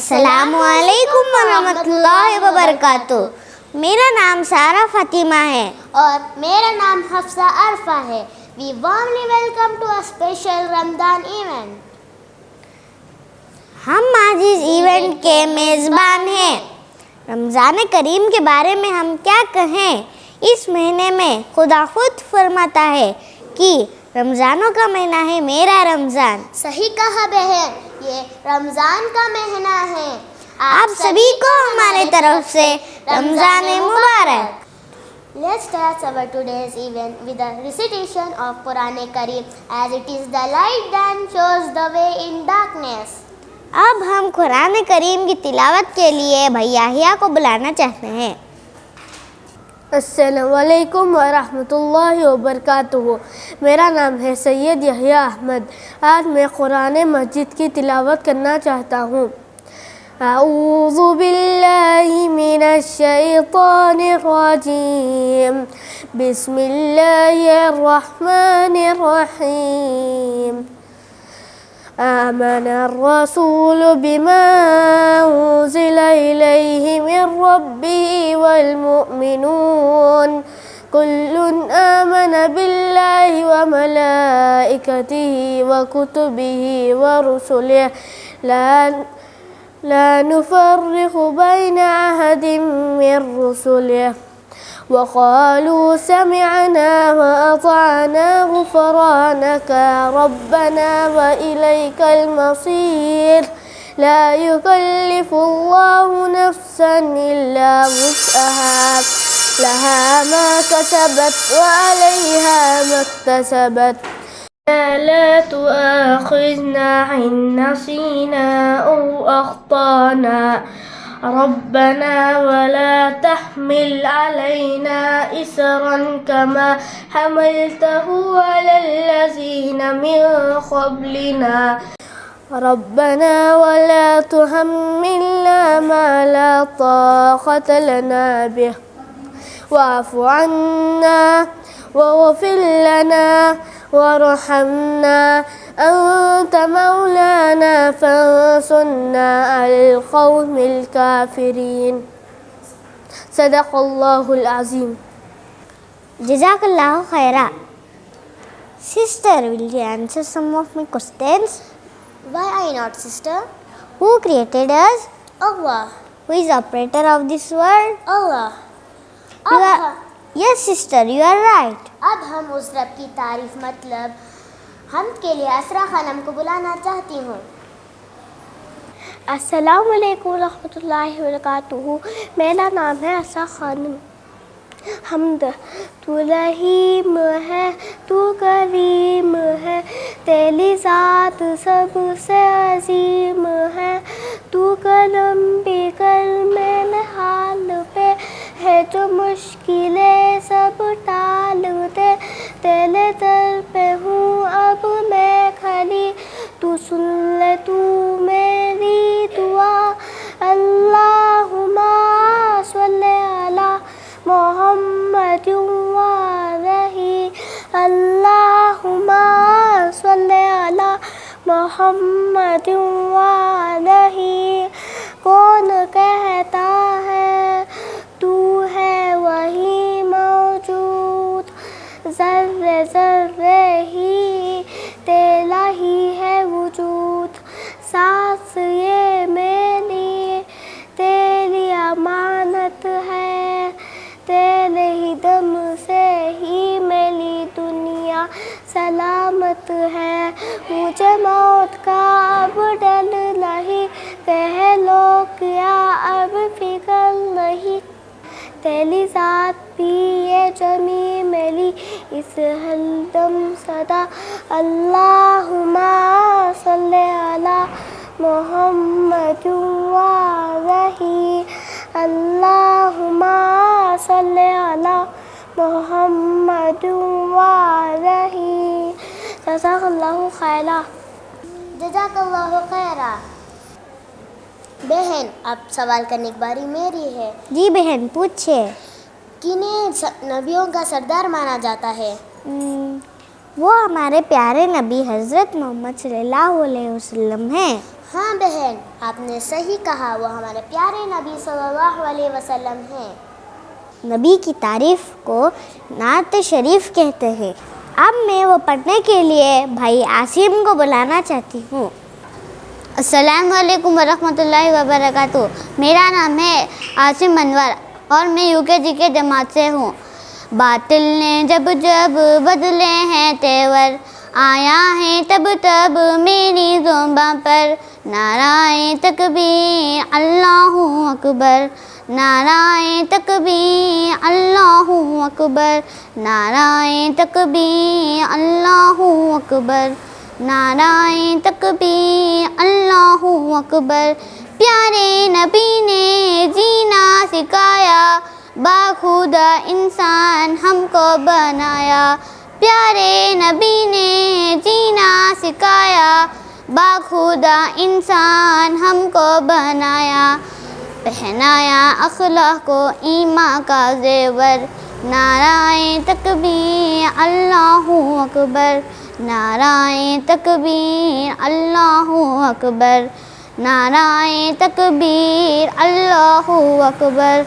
السلام علیکم ورحمۃ اللہ وبرکاتہ۔ میرا نام سارہ فاطمہ ہے اور میرا نام حفصہ عرفہ ہے۔ We warmly welcome to a special Ramadan event. ہم آج اس ایونٹ کے میزبان ہیں۔ رمضان کریم کے بارے میں ہم کیا کہیں؟ اس مہینے میں خدا خود فرماتا ہے کہ رمضانوں کا مہینہ ہے میرا رمضان۔ صحیح کہا بہن، یہ رمضان کا مہینہ ہے۔ آپ سبھی کو ہماری طرف سے رمضان مبارک۔ Let's start our today's event with the recitation of Quran Kareem, as it is the light that shows the way in darkness. اب ہم قرآن کریم کی تلاوت کے لیے بھائی یحییٰ کو بلانا چاہتے ہیں۔ السلام علیکم ورحمۃ اللہ وبرکاتہ۔ میرا نام ہے سید یحییٰ احمد۔ آج میں قرآن مجید کی تلاوت کرنا چاہتا ہوں۔ اعوذ باللہ من الشیطان الرجیم، بسم اللہ الرحمن الرحیم۔ آمن الرسول بما أنزل إليه من ربه والمؤمنون كل آمن بالله وملائكته وكتبه ورسله لا نفرق بين أحد من رسله وقالوا سمعنا وأطعنا غفرانك ربنا وإليك المصير لا يكلف الله نفسا إلا وسعها لها ما كسبت وعليها ما اكتسبت لا تؤاخذنا إن نسينا أو أخطأنا ربنا ولا تحمل علينا إصرا كما حملته على الذين من قبلنا ربنا ولا تحملنا ما لا طاقة لنا به واعف عنا واغفر لنا وارحمنا أنت مولانا فانصرنا على القوم الكافرين صدق اللہ العظیم۔ جزاک اللہ خیرا۔ Sister, will you answer some of my questions? Why not, sister? Who created us? Allah. Who is the operator of this world? Allah. Yes, sister, you are right. اب ہم اس رب کی تعریف مطلب حمد کے لیے اسرا خانم کو بلانا چاہتی ہوں۔ السلام علیکم ورحمۃ اللہ وبرکاتہ۔ میرا نام ہے اسرا خانم۔ حمد، تو رحیم ہے، تو کریم ہے، تیری ذات سب سے عظیم ہے، تو کرم بھی کر میرے حال پہ ہے، جو مشکلیں سب ٹال دے، تیرے در پہ ہوں اب میں کھڑی، تو سن لے تو میری دعا، اللہم صلی علی محمد وعلیہ، اللہم صلی علی محمد وعلیہ۔ کون کہتا ہے تو ہے وہی موجود، ذرے ذرے ہی تیرا ہی ہے وجود، سانس یہ میری تیری امانت ہے، تیرے ہی دم سے ہی میری دنیا سلامت ہے، مجھے موت کا اب ڈر نہیں، کہہ لو کیا اب فکر نہیں، تیری ذات بھی یہ جمی میری اس ہر دم صدا، اللہم صلی علی محمد وعلیہ، اللہم صلی علی محمد وعلیہ۔ جزاک اللہ خیرا۔ جزاک اللہ خیرا۔ بہن، اب سوال کرنے کی باری میری ہے۔ جی بہن، پوچھے۔ کنہیں نبیوں کا سردار مانا جاتا ہے؟ وہ ہمارے پیارے نبی حضرت محمد صلی اللہ علیہ وسلم ہیں۔ ہاں بہن، آپ نے صحیح کہا، وہ ہمارے پیارے نبی صلی اللہ علیہ وسلم ہیں۔ نبی کی تعریف کو نعت شریف کہتے ہیں۔ اب میں وہ پڑھنے کے لیے بھائی عاصم کو بلانا چاہتی ہوں۔ السلام علیکم ورحمۃ اللہ وبرکاتہ۔ میرا نام ہے عاصم انور اور میں UKG کے جماعت سے ہوں۔ باطل نے جب جب بدلے ہیں تیور، آیا ہے تب تب میری زباں پر نعرہ تکبیر اللہ اکبر، نعرہ تکبیر اللہ اکبر، نعرہ تکبیر اللہ اکبر، نعرہ تکبیر اللہ اکبر۔ پیارے نبی نے جینا سکھایا، باخودہ انسان ہم کو بنایا۔ پیارے نبی نے جینا سکھایا، باخودہ انسان ہم کو بنایا۔ پہنایا اخلاق کو ایمان کا زیور، نعرہ تکبیر اللہ اکبر، نعرہ تکبیر اللہ اکبر، نعرہ تکبیر اللہ اکبر۔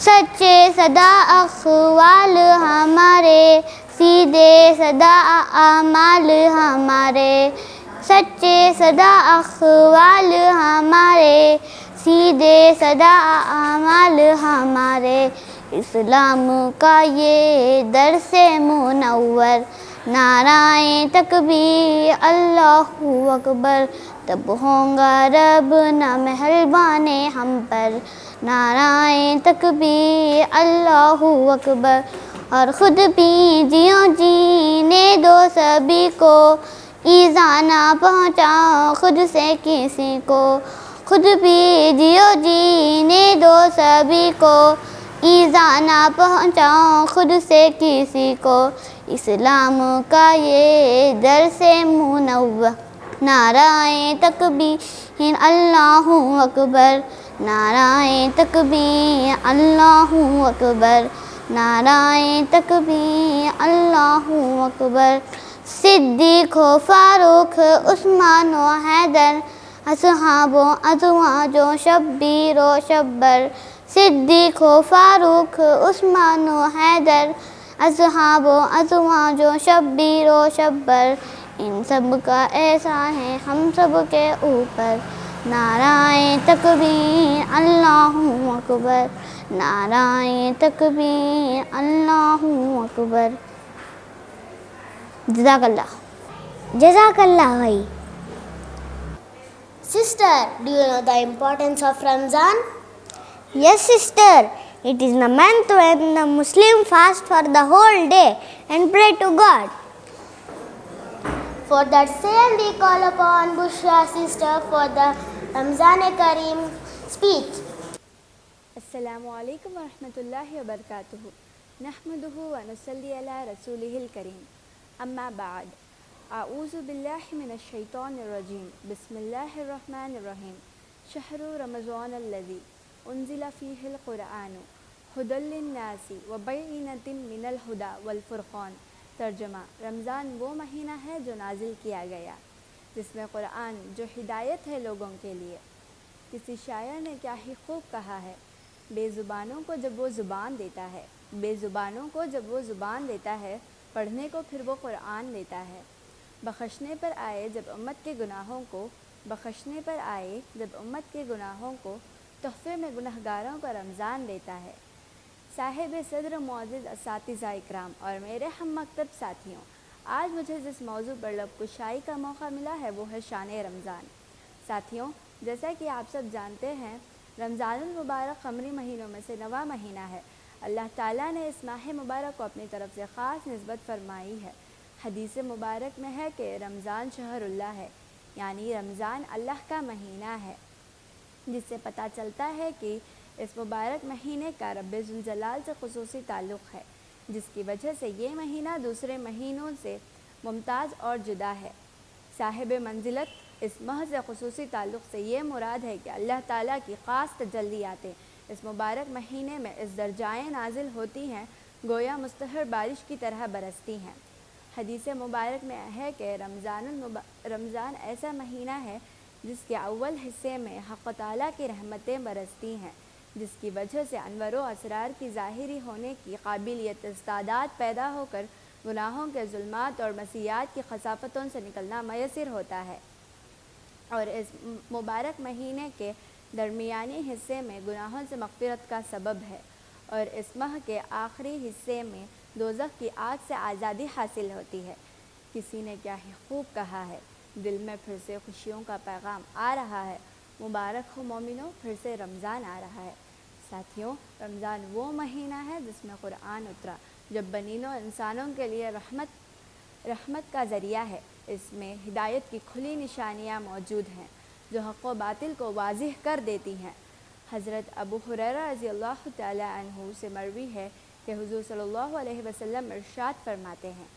سچے سدا اقوال ہمارے، سیدھے سدا اعمال ہمارے، سچے سدا اقوال ہمارے، سیدھے سدا اعمال ہمارے۔ اسلام کا یہ درس منور، نعرہ تکبیر اللہ اکبر، تب ہوگا رب نہ مہربان ہم پر، نعرہ تکبیر اللہ اکبر۔ اور خود بھی جیو جینے دو سبھی کو، ایذا نہ پہنچاؤ خود سے کسی کو، خود بھی جیو جینے دو سبھی کو، ایذا نہ پہنچاؤ خود سے کسی کو۔ اسلام کا یہ درس منور، نعرہ تکبیر اللہ اکبر، نعرہ تکبیر اللہ اکبر، نعرہ تکبیر اللہ اکبر۔ صدیق و فاروق عثمان و حیدر، اصحاب و ازواج و شبیر و شبر، صدیق و فاروق عثمان و حیدر، اصحاب و ازواج و شبیر و شبر، ان سب کا احسان ہے ہم سب کے اوپر، نعرہ تکبیر اللہ اکبر، نعرہ تکبیر اللہ اکبر۔ جزاک اللہ۔ جزاک اللہ بھائی۔ Sister, do you know the importance of Ramzan? Yes sister, it is the month when the Muslim fast for the whole day and pray to God. For that same we call upon Bushra sister for the Ramzan Kareem speech. السلام علیکم ورحمۃ اللہ وبرکاتہ۔ نحمدہ ونصلی علی رسولہ الکریم، اما بعد، اعوذ باللہ من الشیطان الرجیم، بسم اللہ الرحمن الرحیم۔ شہر رمضان الذی انزل فیہ القرآن ھدی للناس وبینۃ من الھدی والفرقان۔ ترجمہ: رمضان وہ مہینہ ہے جو نازل کیا گیا جس میں قرآن جو ہدایت ہے لوگوں کے لیے۔ کسی شاعر نے کیا ہی خوب کہا ہے، بے زبانوں کو جب وہ زبان دیتا ہے، بے زبانوں کو جب وہ زبان دیتا ہے، پڑھنے کو پھر وہ قرآن دیتا ہے۔ بخشنے پر آئے جب امت کے گناہوں کو، بخشنے پر آئے جب امت کے گناہوں کو، تحفے میں گنہگاروں کو رمضان دیتا ہے۔ صاحب صدر معزز اساتذہ اکرام اور میرے ہم مکتب ساتھیوں، آج مجھے جس موضوع پر لب کشائی کا موقع ملا ہے وہ ہے شان رمضان۔ ساتھیوں، جیسا کہ آپ سب جانتے ہیں، رمضان المبارک قمری مہینوں میں سے 9واں مہینہ ہے۔ اللہ تعالیٰ نے اس ماہ مبارک کو اپنی طرف سے خاص نسبت فرمائی ہے۔ حدیث مبارک میں ہے کہ رمضان شہر اللہ ہے، یعنی رمضان اللہ کا مہینہ ہے، جس سے پتہ چلتا ہے کہ اس مبارک مہینے کا رب ذوالجلال سے خصوصی تعلق ہے، جس کی وجہ سے یہ مہینہ دوسرے مہینوں سے ممتاز اور جدا ہے۔ صاحب منزلت اس ماہ سے خصوصی تعلق سے یہ مراد ہے کہ اللہ تعالیٰ کی خاص تجلیاتیں اس مبارک مہینے میں اس درجائے نازل ہوتی ہیں گویا مستحر بارش کی طرح برستی ہیں۔ حدیث مبارک میں ہے کہ رمضان ایسا مہینہ ہے جس کے اول حصے میں حق تعالیٰ کی رحمتیں برستی ہیں، جس کی وجہ سے انوار و اسرار کی ظاہری ہونے کی قابلیت استعداد پیدا ہو کر گناہوں کے ظلمات اور مسیحات کی خسافتوں سے نکلنا میسر ہوتا ہے، اور اس مبارک مہینے کے درمیانی حصے میں گناہوں سے مغفرت کا سبب ہے، اور اس ماہ کے آخری حصے میں دوزخ کی آگ سے آزادی حاصل ہوتی ہے۔ کسی نے کیا ہی خوب کہا ہے، دل میں پھر سے خوشیوں کا پیغام آ رہا ہے، مبارک ہو مومنوں، پھر سے رمضان آ رہا ہے۔ ساتھیوں، رمضان وہ مہینہ ہے جس میں قرآن اترا، جب بنینوں انسانوں کے لیے رحمت کا ذریعہ ہے۔ اس میں ہدایت کی کھلی نشانیاں موجود ہیں جو حق و باطل کو واضح کر دیتی ہیں۔ حضرت ابو ہریرہ رضی اللہ تعالی عنہ سے مروی ہے کہ حضور صلی اللہ علیہ وسلم ارشاد فرماتے ہیں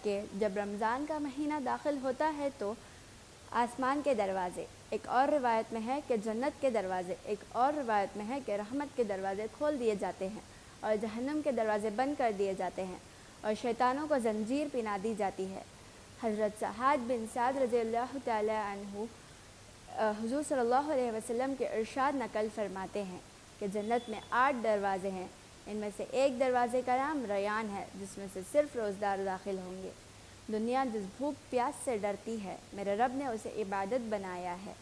کہ جب رمضان کا مہینہ داخل ہوتا ہے تو آسمان کے دروازے، ایک اور روایت میں ہے کہ جنت کے دروازے، ایک اور روایت میں ہے کہ رحمت کے دروازے کھول دیے جاتے ہیں اور جہنم کے دروازے بند کر دیے جاتے ہیں اور شیطانوں کو زنجیر پہنا دی جاتی ہے۔ حضرت سعد بن سعد رضی اللہ تعالی عنہ حضور صلی اللہ علیہ وسلم کے ارشاد نقل فرماتے ہیں کہ جنت میں 8 دروازے ہیں، ان میں سے ایک دروازے کا نام ریان ہے، جس میں سے صرف روزدار داخل ہوں گے۔ دنیا جس بھوک پیاس سے ڈرتی ہے، میرے رب نے اسے عبادت بنایا ہے۔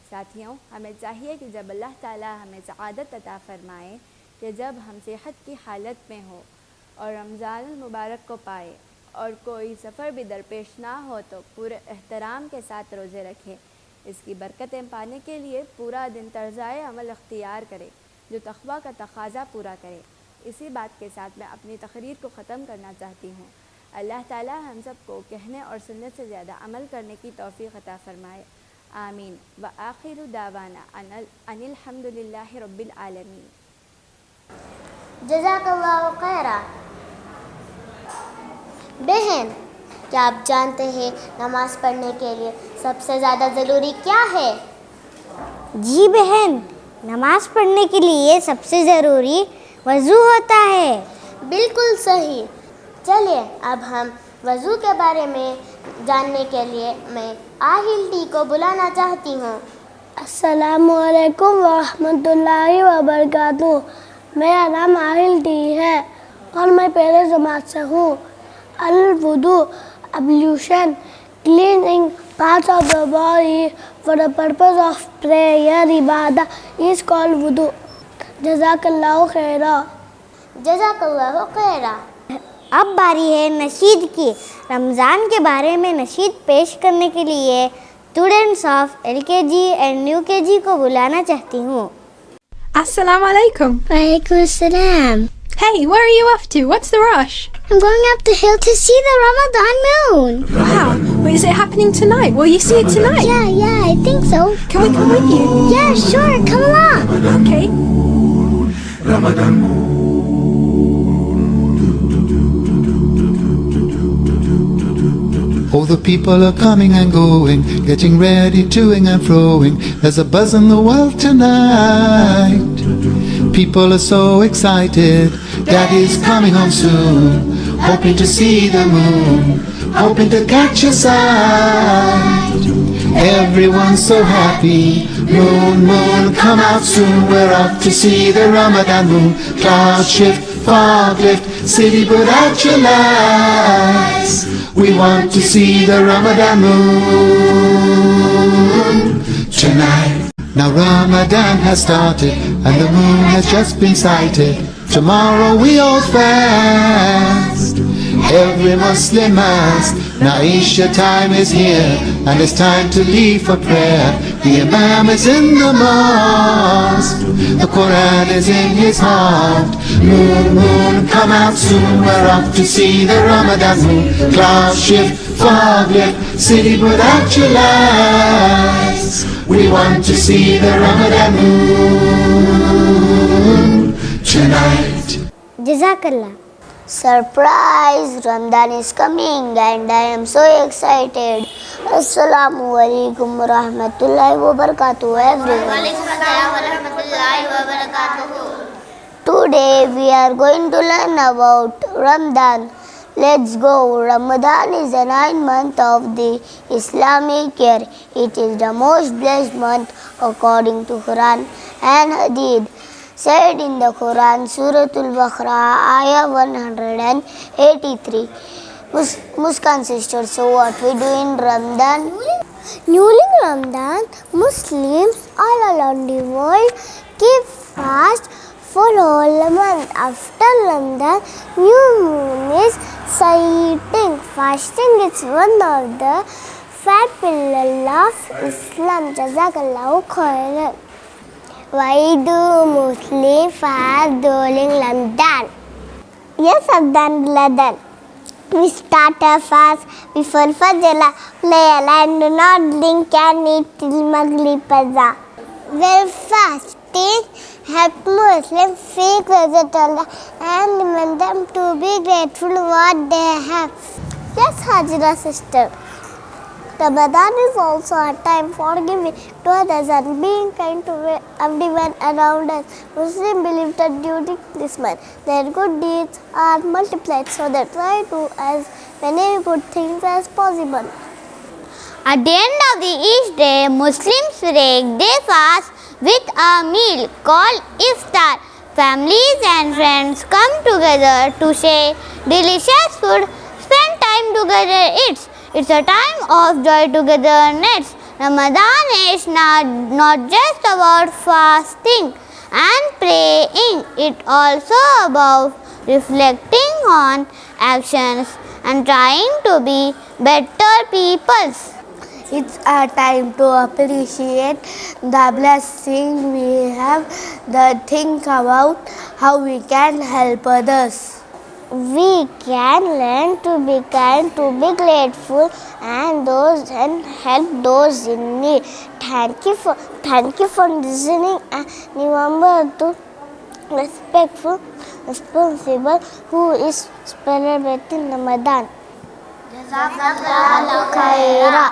ساتھیوں، ہمیں چاہیے کہ جب اللہ تعالیٰ ہمیں سعادت عطا فرمائے کہ جب ہم صحت کی حالت میں ہو اور رمضان المبارک کو پائے اور کوئی سفر بھی درپیش نہ ہو تو پورے احترام کے ساتھ روزے رکھے۔ اس کی برکتیں پانے کے لیے پورا دن طرزائے عمل اختیار کرے جو تقویٰ کا تقاضا پورا کرے۔ اسی بات کے ساتھ میں اپنی تقریر کو ختم کرنا چاہتی ہوں۔ اللہ تعالیٰ ہم سب کو کہنے اور سننے سے زیادہ عمل کرنے کی توفیق عطا فرمائے، آمین۔ وآخر دعوانا ان الحمد للہ رب العالمین۔ جزاک اللہ خیرا۔ بہن، کیا آپ جانتے ہیں نماز پڑھنے کے لیے سب سے زیادہ ضروری کیا ہے؟ جی بہن، نماز پڑھنے کے لیے سب سے ضروری وضو ہوتا ہے۔ بالکل صحیح۔ چلیے اب ہم وضو کے بارے میں جاننے کے لیے میں آہل ٹی کو بلانا چاہتی ہوں۔ السلام علیکم ورحمۃ اللہ وبرکاتہ۔ میرا نام آہل ٹی ہے اور میں پہلے جماعت سے ہوں۔ الوضو، ablution, cleaning parts of the body for the purpose of prayer, ibadah is called wudu. جزاک اللہ خیرا۔ جزاک اللہ خیرا۔ اب باری ہے نشید کی۔ رمضان کے بارے میں نشید پیش کرنے کے لیے students of LKG and UKG کو بلانا چاہتی ہوں۔ Assalamu alaikum. وعلیکم السلام۔ Hey, where are you off to? What's the rush? I'm going up the hill to see the Ramadan moon. Wow, but is it happening tonight? Will you see it tonight? Yeah, I think so. Can we come with you? Yeah, sure, come along. Okay. Oh, the people are coming and going, getting ready, toing and froing. There's a buzz in the world tonight. People are so excited, Daddy's coming home soon. Hoping to see the moon, hoping to catch a sight. Everyone's so happy, moon, moon, come out soon. We're off to see the Ramadan moon. Cloud shift, fog lift, city put out your lights. We want to see the Ramadan moon tonight. Now Ramadan has started and the moon has just been sighted. Tomorrow we all fast, every Muslim must. Now Isha time is here and it's time to leave for prayer. The Imam is in the mosque, the Quran is in his heart. Moon, moon, come out soon. We're off to see the Ramadan moon. Cloud shift, fog lift, city put out your lights. We want to see the Ramadan moon tonight. Jazakallah. Surprise! Ramadan is coming and I am so excited. Assalamu alaikum wa rahmatullahi wa barakatuh everyone. Today we are going to learn about Ramadan. Let's go. Ramadan is the 9th month of the Islamic year. It is the most blessed month according to Quran and Hadith. Said in the Quran, Surah Al-Baqarah, Ayah 183. Muskan sisters, so what we do in Ramadan? During Ramadan, Muslims all around the world keep fast for all the month. After Ramadan, new moon is sighting. Fasting is one of the 5 pillars of Islam. Jazakallahu khairan. Why do Muslims fast during Ramadan? Yes, Ramadan Ramadan. We start our fast before Fajr, play and do not drink and eat till Maghrib Praza. Well, fasting helps Muslims feel closer to Allah and remind them to be grateful for what they have. Yes, Hajira sister. Ramadan is also a time for giving to others and being kind to everyone around us. Muslims believe that during this month, their good deeds are multiplied, so they try to as many good things as possible. At the end of each day, Muslims break their fast with a meal called iftar. Families and friends come together to share delicious food, spend time together, It's a time of joy togetherness. Ramadan is not just about fasting and praying. It's also about reflecting on actions and trying to be better people. It's a time to appreciate the blessing we have, think about how we can help others. We can learn to be kind, to be grateful, and help those in need. Thank you for listening, and remember to respectful, responsible who is celebrating Ramadan. Jazakallahu khairan.